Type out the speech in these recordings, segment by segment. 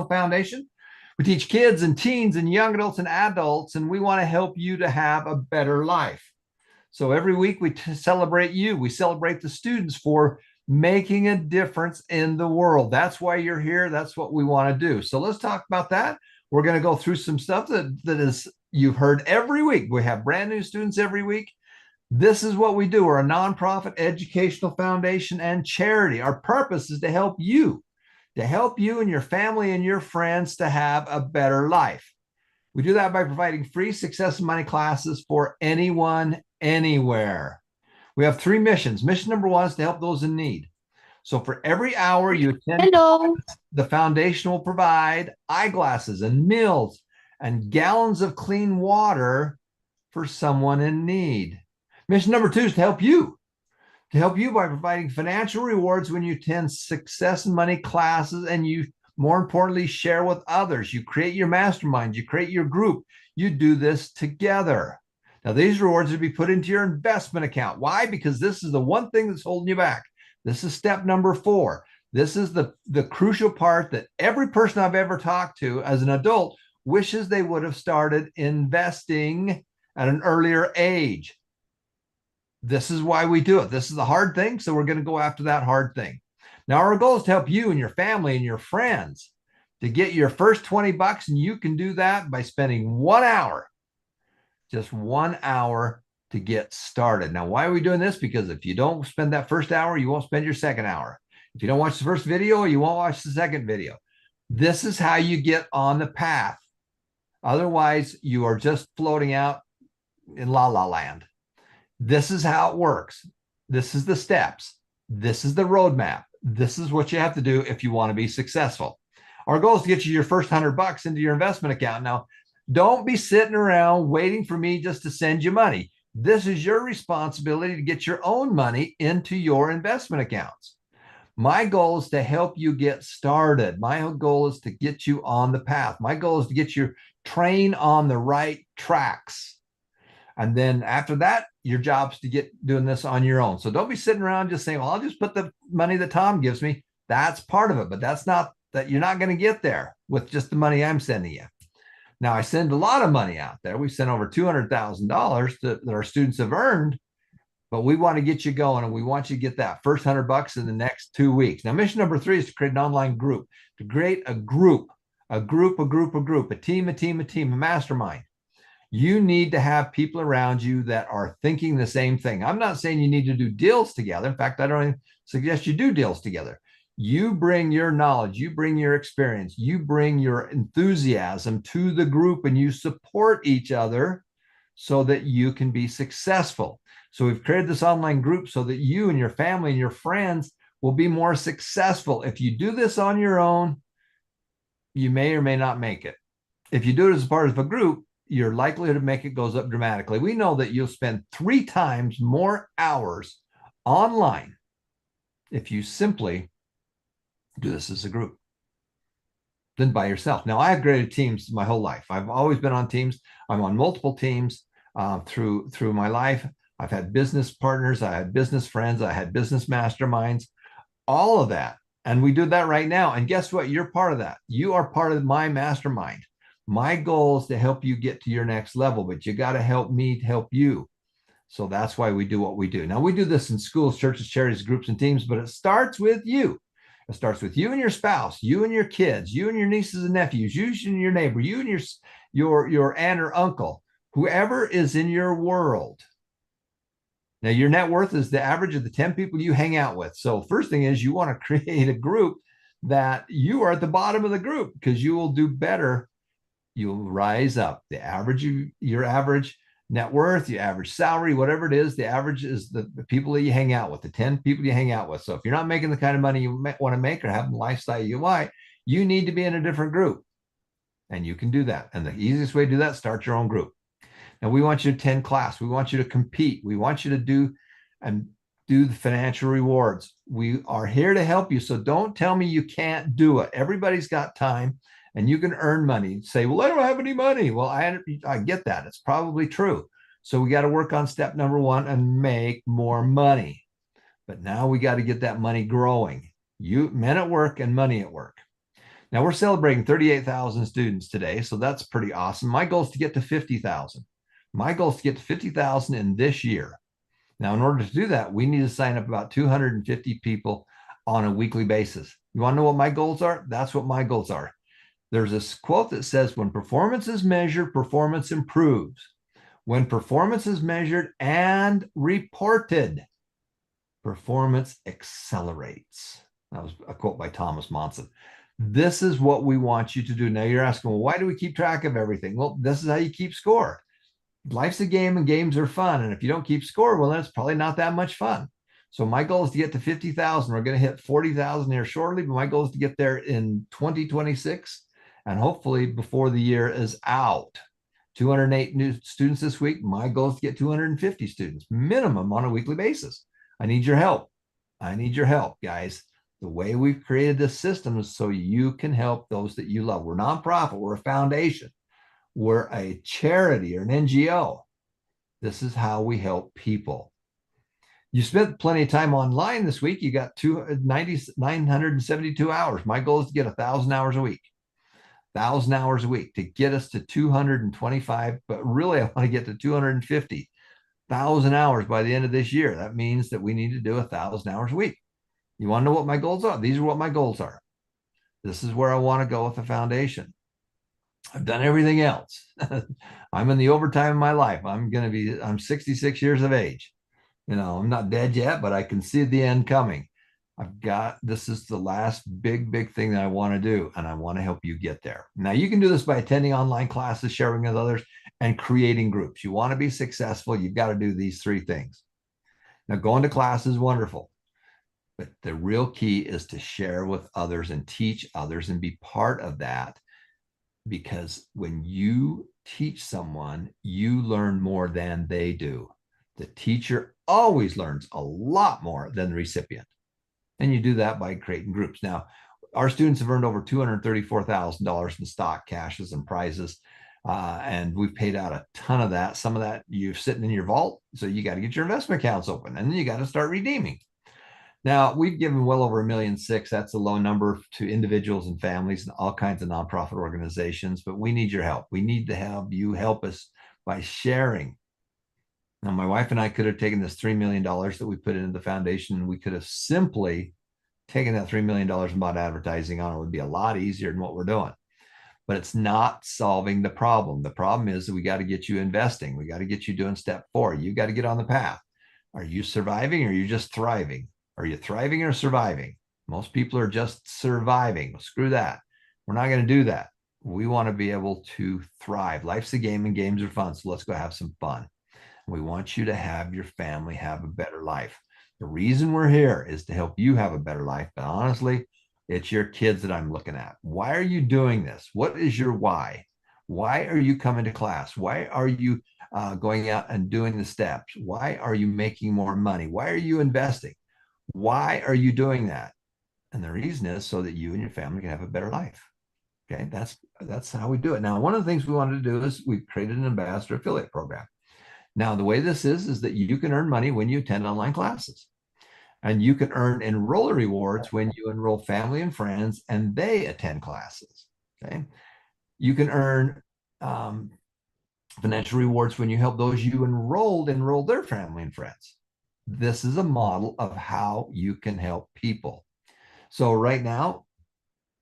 Foundation. We teach kids and teens and young adults and adults, and we want to help you to have a better life. So every week we celebrate you. We celebrate the students for making a difference in the world. That's why you're here. That's what we want to do. So let's talk about that. We're going to go through some stuff that is you've heard every week. We have brand new students every week. This is what we do. We're a nonprofit educational foundation and charity. Our purpose is to help you and your family and your friends to have a better life. We do that by providing free success and money classes for anyone, anywhere. We have 3 missions. Mission number 1 is to help those in need. So for every hour you attend, Hello. the foundation will provide eyeglasses and meals and gallons of clean water for someone in need. Mission number 2 is to help you by providing financial rewards when you attend success and money classes, and you, more importantly, share with others. You create your mastermind, you create your group, you do this together. Now, these rewards will be put into your investment account. Why? Because this is the one thing that's holding you back. This is step number 4. This is the crucial part that every person I've ever talked to as an adult wishes they would have started investing at an earlier age. This is why we do it. This is the hard thing, so we're going to go after that hard thing. Now, our goal is to help you and your family and your friends to get your first $20, and you can do that by spending 1 hour, just 1 hour to get started. Now, why are we doing this? Because if you don't spend that first hour, you won't spend your second hour. If you don't watch the first video, you won't watch the second video. This is how you get on the path. Otherwise, you are just floating out in la la land. This is how it works. This is the steps. This is the roadmap. This is what you have to do if you want to be successful. Our goal is to get you your first $100 into your investment account. Now, don't be sitting around waiting for me just to send you money. This is your responsibility to get your own money into your investment accounts. My goal is to help you get started. My goal is to get you on the path. My goal is to get your train on the right tracks. And then after that, your job's to get doing this on your own. So don't be sitting around just saying, well, I'll just put the money that Tom gives me. That's part of it, but that's not that. You're not going to get there with just the money I'm sending you. Now, I send a lot of money out there. We sent over $200,000 that our students have earned, but we want to get you going, and we want you to get that first $100 in the next 2 weeks. Now, mission number 3 is to create an online group, to create a team, a mastermind. You need to have people around you that are thinking the same thing. I'm not saying you need to do deals together. In fact, I don't even suggest you do deals together. You bring your knowledge, you bring your experience, you bring your enthusiasm to the group, and you support each other so that you can be successful. So we've created this online group so that you and your family and your friends will be more successful. If you do this on your own, you may or may not make it. If you do it as part of a group, your likelihood to make it goes up dramatically. We know that you'll spend 3 times more hours online if you simply do this as a group than by yourself. Now, I've created teams my whole life. I've always been on teams. I'm on multiple teams through my life. I've had business partners. I had business friends. I had business masterminds, all of that. And we do that right now. And guess what? You're part of that. You are part of my mastermind. My goal is to help you get to your next level, but you got to help me to help you. So that's why we do what we do. Now, we do this in schools, churches, charities, groups, and teams, but it starts with you. It starts with you and your spouse, you and your kids, you and your nieces and nephews, you and your neighbor, you and your aunt or uncle, whoever is in your world. Now, your net worth is the average of the 10 people you hang out with. So first thing is you want to create a group that you are at the bottom of the group, because you will do better. You'll rise up. Your average net worth, your average salary, whatever it is, the average is the people that you hang out with, the 10 people you hang out with. So if you're not making the kind of money you want to make or having the lifestyle you like, you need to be in a different group. And you can do that. And the easiest way to do that, start your own group. Now, we want you to attend class. We want you to compete. We want you to do the financial rewards. We are here to help you. So don't tell me you can't do it. Everybody's got time. And you can earn money. Say, well, I don't have any money. Well, I get that. It's probably true. So we got to work on step number 1 and make more money. But now we got to get that money growing. Men at work and money at work. Now we're celebrating 38,000 students today, so that's pretty awesome. My goal is to get to 50,000. My goal is to get to 50,000 in this year. Now, in order to do that, we need to sign up about 250 people on a weekly basis. You want to know what my goals are? That's what my goals are. There's this quote that says, when performance is measured, performance improves. When performance is measured and reported, performance accelerates. That was a quote by Thomas Monson. This is what we want you to do. Now you're asking, well, why do we keep track of everything? Well, this is how you keep score. Life's a game and games are fun. And if you don't keep score, well, then it's probably not that much fun. So my goal is to get to 50,000. We're going to hit 40,000 here shortly, but my goal is to get there in 2026 and hopefully before the year is out. 208 new students this week. My goal is to get 250 students minimum on a weekly basis. I need your help. I need your help, guys. The way we've created this system is so you can help those that you love. We're nonprofit, we're a foundation, we're a charity or an NGO. This is how we help people. You spent plenty of time online this week. You got 972 hours. My goal is to get 1,000 hours a week. 1,000 hours a week to get us to 225, but really I want to get to 250,000 hours by the end of this year. That means that we need to do 1,000 hours a week. You want to know what my goals are? These are what my goals are. This is where I want to go with the foundation. I've done everything else. I'm in the overtime of my life. I'm 66 years of age. I'm not dead yet, but I can see the end coming. This is the last big thing that I want to do, and I want to help you get there. Now, you can do this by attending online classes, sharing with others, and creating groups. You want to be successful, you've got to do these three things. Now, going to class is wonderful. But the real key is to share with others and teach others and be part of that. Because when you teach someone, you learn more than they do. The teacher always learns a lot more than the recipient. And you do that by creating groups. Now, our students have earned over $234,000 in stock, cashes, and prizes. And we've paid out a ton of that. Some of that you're sitting in your vault. So you got to get your investment accounts open, and then you got to start redeeming. Now, we've given well over $1.6 million. That's a low number to individuals and families and all kinds of nonprofit organizations, but we need your help. We need to have you help us by sharing. Now, my wife and I could have taken this $3 million that we put into the foundation, and we could have simply taken that $3 million and bought advertising on it. It would be a lot easier than what we're doing. But it's not solving the problem. The problem is that we got to get you investing. We got to get you doing step 4. You got to get on the path. Are you surviving, or are you just thriving? Are you thriving or surviving? Most people are just surviving. Well, screw that. We're not going to do that. We want to be able to thrive. Life's a game and games are fun. So let's go have some fun. We want you to have your family have a better life. The reason we're here is to help you have a better life. But honestly, it's your kids that I'm looking at. Why are you doing this? What is your why? Why are you coming to class? Why are you going out and doing the steps? Why are you making more money? Why are you investing? Why are you doing that? And the reason is so that you and your family can have a better life. Okay, that's how we do it. Now, one of the things we wanted to do is we've created an ambassador affiliate program. Now, the way this is that you can earn money when you attend online classes. And you can earn enroller rewards when you enroll family and friends and they attend classes. Okay, you can earn financial rewards when you help those you enroll their family and friends. This is a model of how you can help people. So right now,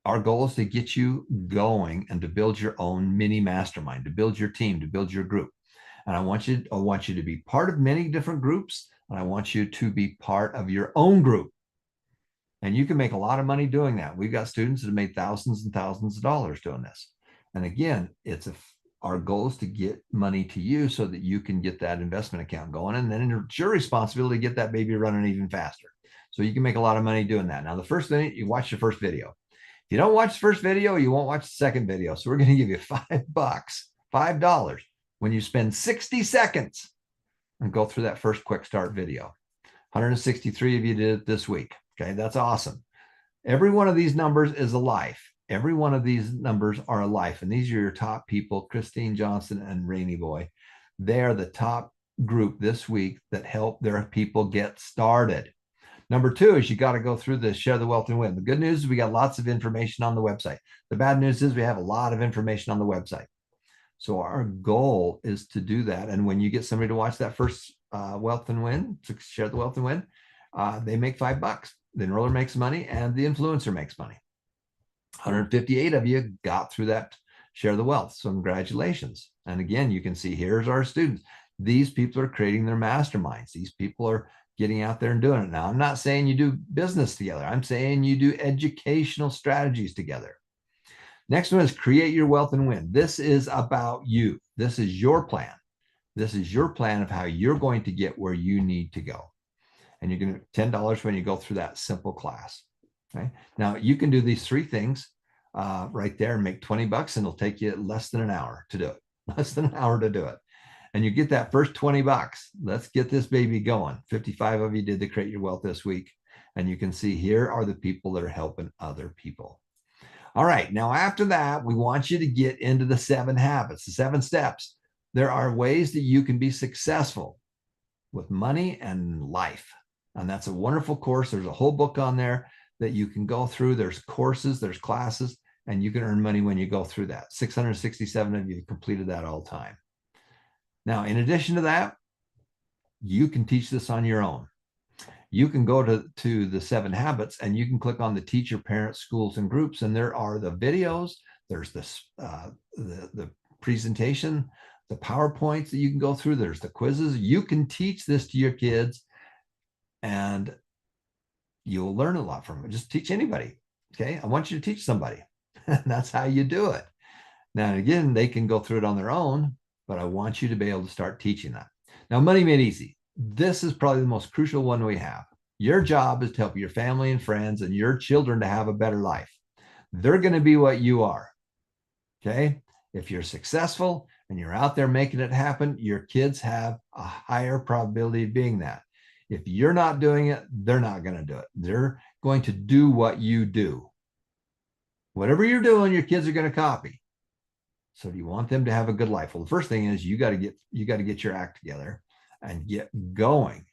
our goal is to get you going and to build your own mini mastermind, to build your team, to build your group. And I want you to be part of many different groups, and I want you to be part of your own group. And you can make a lot of money doing that. We've got students that have made thousands and thousands of dollars doing this. And again, our goal is to get money to you so that you can get that investment account going. And then it's your responsibility to get that baby running even faster. So you can make a lot of money doing that. Now, the first thing, you watch the first video. If you don't watch the first video, you won't watch the second video. So we're going to give you $5 when you spend 60 seconds and go through that first quick start video. 163 of you did it this week. Okay, that's awesome. Every one of these numbers is a life. Every one of these numbers are a life. And these are your top people, Christine Johnson and Rainy Boy. They are the top group this week that help their people get started. Number two is you got to go through the Share the Wealth and Win. The good news is we got lots of information on the website. The bad news is we have a lot of information on the website. So our goal is to do that. And when you get somebody to watch that first Wealth and Win, to Share the Wealth and Win, they make $5. The enroller makes money and the influencer makes money. 158 of you got through that Share the Wealth. So congratulations. And again, you can see here's our students. These people are creating their masterminds. These people are getting out there and doing it. Now, I'm not saying you do business together. I'm saying you do educational strategies together. Next one is create your wealth and win. This is about you. This is your plan. This is your plan of how you're going to get where you need to go. And you're going to $10 when you go through that simple class. Okay. Now you can do these three things right there and make $20, and it'll take you less than an hour to do it. Less than an hour to do it. And you get that first $20. Let's get this baby going. 55 of you did the Create Your Wealth this week. And you can see here are the people that are helping other people. All right. Now, after that, we want you to get into the 7 habits, the 7 steps. There are ways that you can be successful with money and life. And that's a wonderful course. There's a whole book on there that you can go through. There's courses, there's classes, and you can earn money when you go through that. 667 of you have completed that all time. Now, in addition to that, you can teach this on your own. You can go to the 7 habits and you can click on the teacher, parents, schools, and groups. And there are the videos, there's this, the presentation, the PowerPoints that you can go through. There's the quizzes. You can teach this to your kids and you'll learn a lot from it. Just teach anybody. Okay. I want you to teach somebody. And that's how you do it. Now, again, they can go through it on their own, but I want you to be able to start teaching that. Now, Money Made Easy. This is probably the most crucial one we have. Your job is to help your family and friends and your children to have a better life. They're going to be what you are. Okay. If you're successful and you're out there making it happen, your kids have a higher probability of being that. If you're not doing it, they're not going to do it. They're going to do what you do. Whatever you're doing, your kids are going to copy. So do you want them to have a good life? Well, the first thing is you got to get your act together and get going.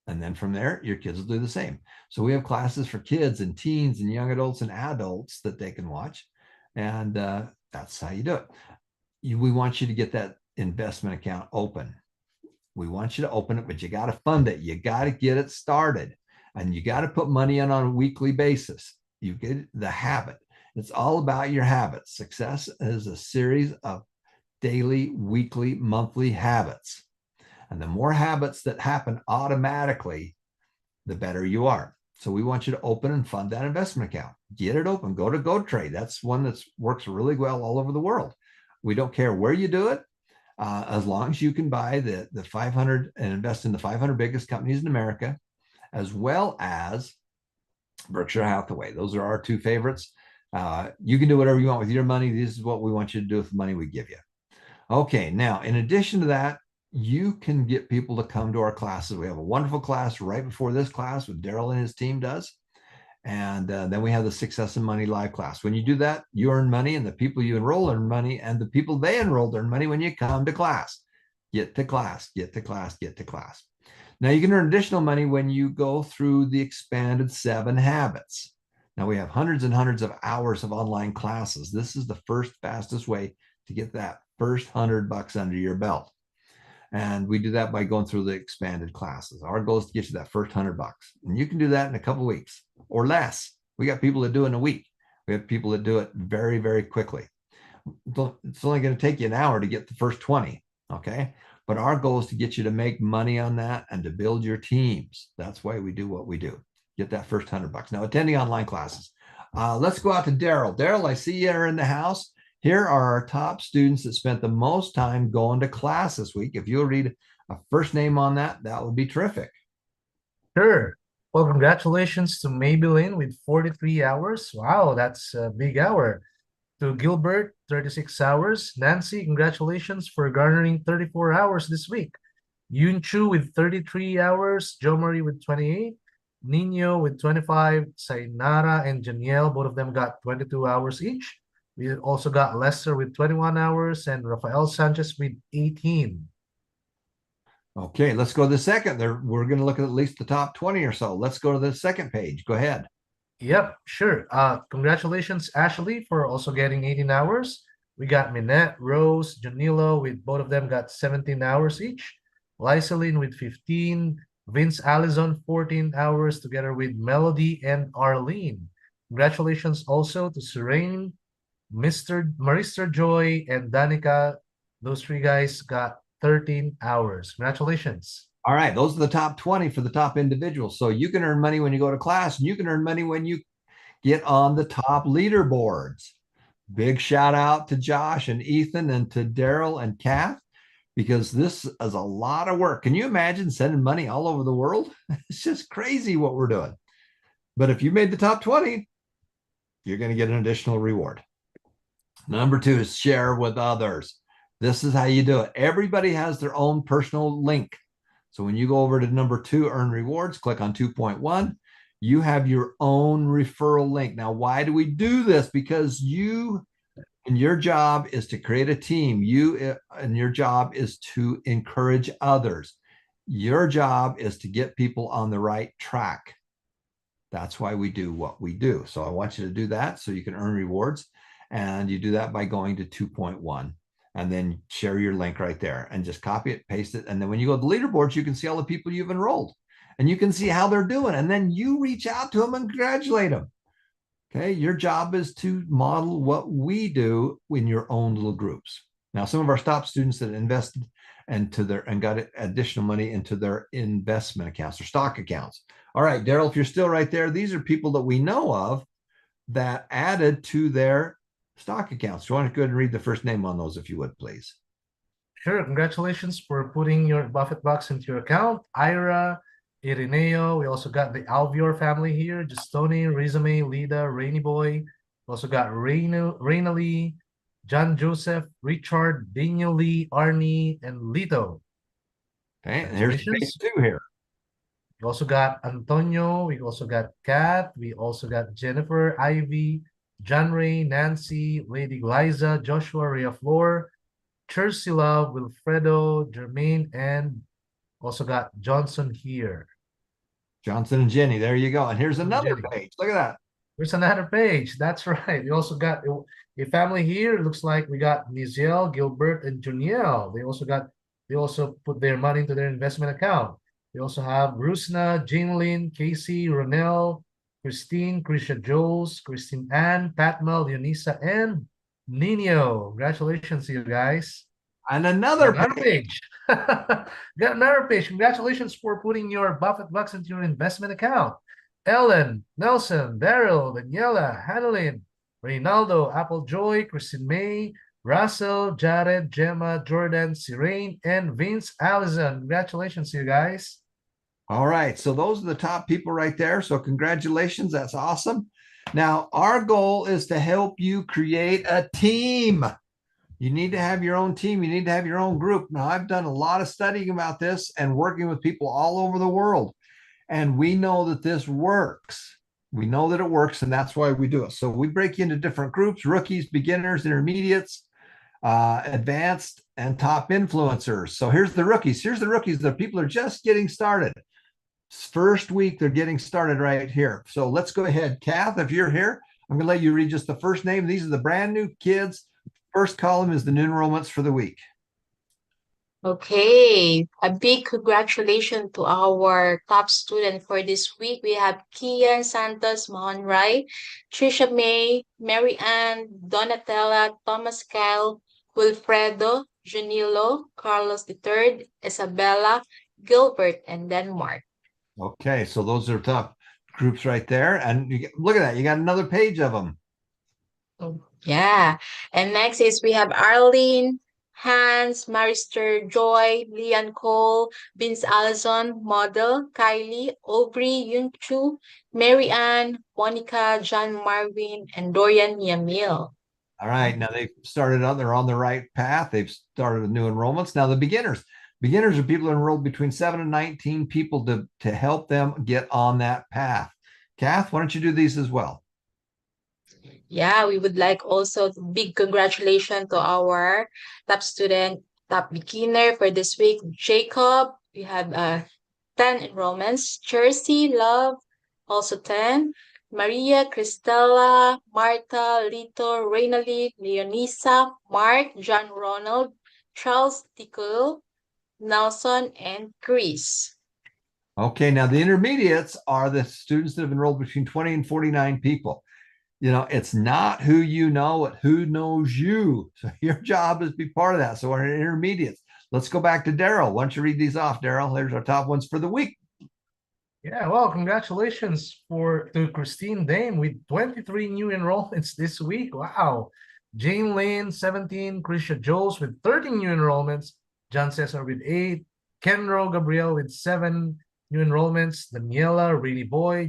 And then from there, your kids will do the same. So we have classes for kids and teens and young adults and adults that they can watch. And that's how you do it. We want you to get that investment account open. We want you to open it, but you got to fund it. You got to get it started. And you got to put money in on a weekly basis. You get the habit. It's all about your habits. Success is a series of daily, weekly, monthly habits. And the more habits that happen automatically, the better you are. So we want you to open and fund that investment account. Get it open. Go to GoTrade. That's one that works really well all over the world. We don't care where you do it, as long as you can buy the 500 and invest in the 500 biggest companies in America, as well as Berkshire Hathaway. Those are our 2 favorites. You can do whatever you want with your money. This is what we want you to do with the money we give you. Okay, now, in addition to that, you can get people to come to our classes. We have a wonderful class right before this class with Daryl and his team does. And then we have the Success and Money live class. When you do that, you earn money, and the people you enroll earn money, and the people they enrolled earn money when you come to class. Get to class, get to class, get to class. Now, you can earn additional money when you go through the expanded 7 habits. Now, we have hundreds and hundreds of hours of online classes. This is the first fastest way to get that first $100 under your belt. And we do that by going through the expanded classes. Our goal is to get you that first $100. And you can do that in a couple of weeks or less. We got people that do it in a week. We have people that do it very, very quickly. It's only going to take you an hour to get the first 20. Okay. But our goal is to get you to make money on that and to build your teams. That's why we do what we do. Get that first $100. Now, attending online classes. Let's go out to Daryl. Daryl, I see you're in the house. Here are our top students that spent the most time going to class this week. If you'll read a first name on that, that would be terrific. Sure. Well, congratulations to Maybelline with 43 hours. Wow, that's a big hour. To Gilbert, 36 hours. Nancy, congratulations for garnering 34 hours this week. Yun Chu with 33 hours. Jo Marie with 28. Nino with 25. Sainara and Janielle, both of them got 22 hours each. We also got Lester with 21 hours and Rafael Sanchez with 18. Okay, let's go to the second. We're going to look at least the top 20 or so. Let's go to the second page. Go ahead. Yep, sure. Congratulations, Ashley, for also getting 18 hours. We got Minette, Rose, Janilo, with both of them got 17 hours each. Lyseline with 15. Vince Allison, 14 hours, together with Melody and Arlene. Congratulations also to Serene, Mr. Marister Joy, and Danica. Those three guys got 13 hours. Congratulations. All right, those are the top 20 for the top individuals. So you can earn money when you go to class, and you can earn money when you get on the top leaderboards. Big shout out to Josh and Ethan and to Daryl and Kath, because this is a lot of work. Can you imagine sending money all over the world? It's just crazy what we're doing. But if you made the top 20, you're going to get an additional reward. Number 2 is share with others. This is how you do it. Everybody has their own personal link. So when you go over to number 2, earn rewards, click on 2.1. You have your own referral link. Now, why do we do this? Because you and your job is to create a team. You and your job is to encourage others. Your job is to get people on the right track. That's why we do what we do. So I want you to do that so you can earn rewards. And you do that by going to 2.1 and then share your link right there and just copy it, paste it. And then when you go to the leaderboards, you can see all the people you've enrolled and you can see how they're doing. And then you reach out to them and congratulate them. Okay. Your job is to model what we do in your own little groups. Now, some of our top students that invested into their and got additional money into their investment accounts or stock accounts. All right, Daryl, if you're still right there, these are people that we know of that added to their stock accounts. So I want to go ahead and read the first name on those, if you would, please. Sure. Congratulations for putting your Buffett bucks into your account. Ira, Irineo. We also got the Alvior family here. Justoni, Rizame, Lida, Rainy Boy. We also got Raina Lee, John Joseph, Richard, Daniel Lee, Arnie, and Lito. Okay, and here's page Congratulations. 2 here. We also got Antonio. We also got Kat. We also got Jennifer, Ivy, John Ray, Nancy, Lady Liza, Joshua, Ria Flor, Chursila, Wilfredo, Jermaine, and also got Johnson here. Johnson and Jenny. There you go. And here's another Jenny. page. Look at that. There's another page. That's right. We also got a family here. It looks like we got Niziel, Gilbert, and Juniel. They also put their money into their investment account. We also have Rusna, Janelyn, Casey, Ronell, Christine, Krisha Jones, Christine Ann, Patmel, Leonisa, and Nino. Congratulations to you guys. And another page. Got another page. Congratulations for putting your Buffett bucks into your investment account. Ellen, Nelson, Daryl, Daniela, Hannelyn, Reynaldo, Apple Joy, Christine May, Russell, Jared, Gemma, Jordan, Sirene, and Vince Allison. Congratulations to you guys. All right. So those are the top people right there. So congratulations. That's awesome. Now, our goal is to help you create a team. You need to have your own team. You need to have your own group. Now, I've done a lot of studying about this and working with people all over the world. And we know that this works. We know that it works, and that's why we do it. So we break you into different groups: rookies, beginners, intermediates, advanced, and top influencers. So here's the rookies. Here's the rookies. The people are just getting started. First week, they're getting started right here. So let's go ahead. Kath, if you're here, I'm going to let you read just the first name. These are the brand new kids. First column is the new enrollments for the week. Okay, a big congratulations to our top student for this week. We have Kian Santos Mahonray, Trisha May, Mary Ann, Donatella, Thomas Kyle, Wilfredo, Junilo, Carlos III, Isabella, Gilbert, and Denmark. Okay, so those are top groups right there. And look at that. You got another page of them. Yeah. And next is we have Arlene, Hans, Marister, Joy, Leon Cole, Vince Allison, Model, Kylie, Aubrey, Yunchu, Mary Ann, Monica, John Marvin, and Dorian Yamil. All right. Now they've started on, they're on the right path. They've started new enrollments. Now the beginners. Beginners are people enrolled between 7 and 19 people to help them get on that path. Kath, why don't you do these as well? Yeah, we would like also big congratulations to our top student, top beginner for this week, Jacob, we have 10 enrollments. Jersey, Love, also 10. Maria, Cristela, Marta, Lito, Reynali, Leonisa, Mark, John Ronald, Charles Tickle, Nelson, and Chris. Okay, now the intermediates are the students that have enrolled between 20 and 49 people. You know, it's not who you know, it's who knows you. So your job is to be part of that. So our intermediates. Let's go back to Daryl. Why don't you read these off, Daryl? There's our top ones for the week. Yeah, well, congratulations to Christine Dame with 23 new enrollments this week. Wow. Jane Lane, 17. Krisha Jones with 13 new enrollments. John Cesar with 8. Kenro Gabriel with 7 new enrollments. Daniela, Rainy Boy,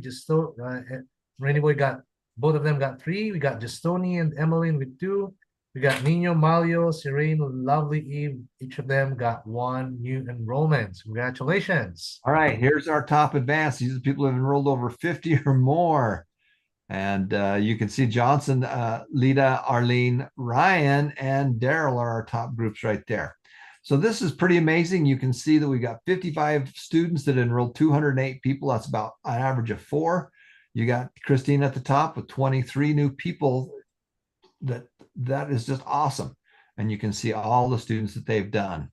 Rainy Boy got, both of them got 3. We got Justoni and Emmeline with 2. We got Nino, Malio, Serene, Lovely Eve. Each of them got 1 new enrollment. Congratulations. All right, here's our top advanced. These are the people who have enrolled over 50 or more. And you can see Johnson, Lita, Arlene, Ryan, and Daryl are our top groups right there. So this is pretty amazing. You can see that we got 55 students that enrolled 208 people. That's about an average of 4. You got Christine at the top with 23 new people. That is just awesome. And you can see all the students that they've done.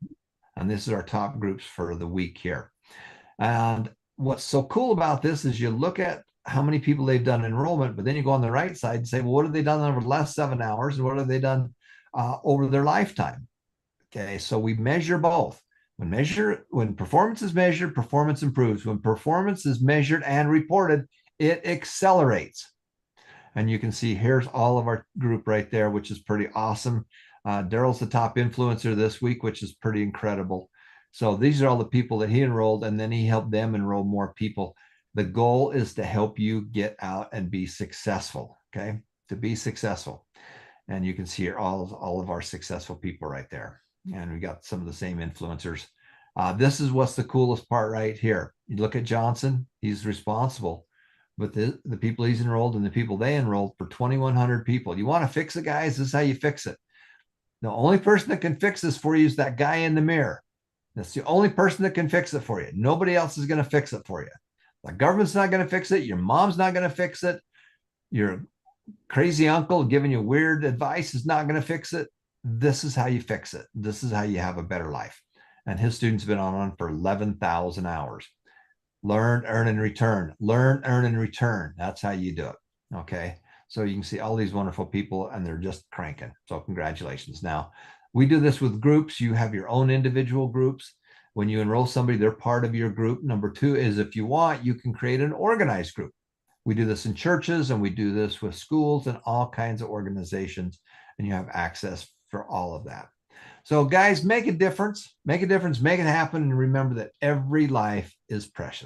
And this is our top groups for the week here. And what's so cool about this is you look at how many people they've done enrollment, but then you go on the right side and say, well, what have they done over the last 7 hours? And what have they done over their lifetime? Okay, so we measure both. When performance is measured, performance improves. When performance is measured and reported, it accelerates. And you can see here's all of our group right there, which is pretty awesome. Daryl's the top influencer this week, which is pretty incredible. So these are all the people that he enrolled, and then he helped them enroll more people. The goal is to help you get out and be successful, okay? To be successful. And you can see here all of our successful people right there. And we got some of the same influencers. This is what's the coolest part right here. You look at Johnson, he's responsible with the people he's enrolled and the people they enrolled for 2,100 people. You want to fix it, guys? This is how you fix it. The only person that can fix this for you is that guy in the mirror. That's the only person that can fix it for you. Nobody else is going to fix it for you. The government's not going to fix it. Your mom's not going to fix it. Your crazy uncle giving you weird advice is not going to fix it. This is how you fix it. This is how you have a better life. And his students have been on for 11,000 hours. Learn, earn, and return. Learn, earn, and return. That's how you do it. Okay. So you can see all these wonderful people and they're just cranking. So congratulations. Now, we do this with groups. You have your own individual groups. When you enroll somebody, they're part of your group. Number 2 is if you want, you can create an organized group. We do this in churches and we do this with schools and all kinds of organizations, and you have access for all of that. So guys, make a difference, make it happen. And remember that every life is precious.